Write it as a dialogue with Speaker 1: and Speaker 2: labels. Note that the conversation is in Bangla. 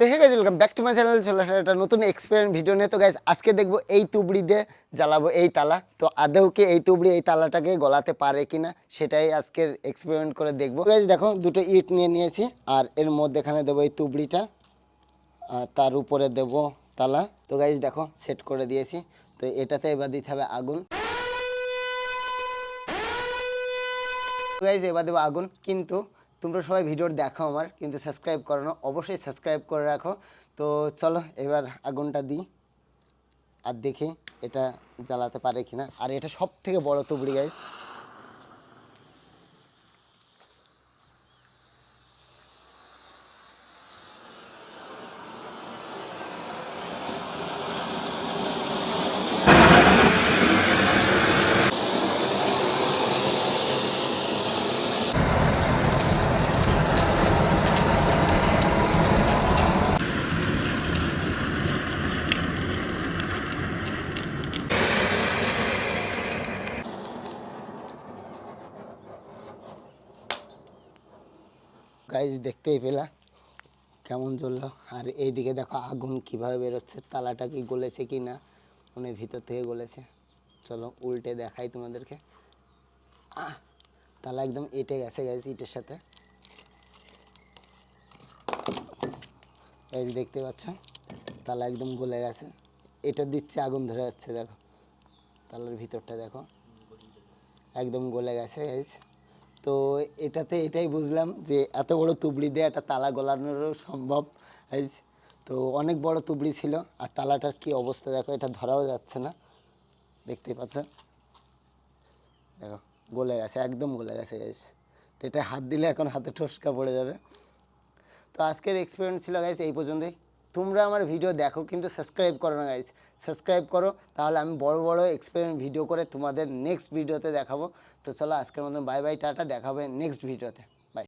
Speaker 1: তো hey guys welcome back to my channel. চলে আসলে একটা নতুন এক্সপেরিমেন্ট ভিডিও নিয়ে। তো গাইজ আজকে দেখবো এই তুবড়ি দিয়ে জ্বালাবো এই তালা। তো আদৌ কি এই তুবড়ি এই তালাটাকে গলাতে পারে কিনা সেটাই আজকের এক্সপেরিমেন্ট করে দেখবো। গাইজ দেখো দুটো ইট নিয়ে নিয়েছি আর এর মধ্যে এখানে দেবো এই তুবড়িটা, আর তার উপরে দেবো তালা। তো গাইজ দেখো সেট করে দিয়েছি। তো এটাতে এবার দিতে হবে আগুন। গাইজ এবার দেবো আগুন, কিন্তু তোমরা সবাই ভিডিওর দেখো আমার, কিন্তু সাবস্ক্রাইব করো না, অবশ্যই সাবস্ক্রাইব করে রাখো। তো চলো এবার আগুনটা দিই আর দেখি এটা জ্বালাতে পারে কিনা। আর এটা সব থেকে বড় তুবড়ি গাইজ। গাইজ দেখতেই পেলা কেমন জ্বললো। আর এইদিকে দেখো আগুন কিভাবে বেরোচ্ছে, তালাটা কি গলেছে কি না, মানে ভিতর থেকে গলেছে। চলো উল্টে দেখাই তোমাদেরকে। তালা একদম এঁটে গেছে গাইজ ইটের সাথে। গাইজ দেখতে পাচ্ছ তালা একদম গলে গেছে। এটা দিচ্ছে আগুন ধরে যাচ্ছে, দেখো তালার ভিতরটা দেখো একদম গলে গেছে গাইজ। তো এটাতে এটাই বুঝলাম যে এত বড় তুবড়ি দিয়ে একটা তালা গলানোরও সম্ভব গাইজ। তো অনেক বড় তুবড়ি ছিল আর তালাটার কি অবস্থা দেখো, এটা ধরাও যাচ্ছে না, দেখতে পাচ্ছ দেখো গলে গেছে, একদম গলে গেছে গাইজ। তো এটা হাত দিলে এখন হাতে ঠসকা পড়ে যাবে। তো আজকের এক্সপেরিয়েন্স ছিল গাইজ এই পর্যন্তই। তোমরা আমার ভিডিও দেখো কিন্তু সাবস্ক্রাইব করো না গাইজ, সাবস্ক্রাইব করো, তাহলে আমি বড় বড় এক্সপেরিমেন্ট ভিডিও করে তোমাদের নেক্সট ভিডিওতে দেখাবো। তো চলো আজকের মতন বাই বাই, টাটা, দেখাবে নেক্সট ভিডিওতে।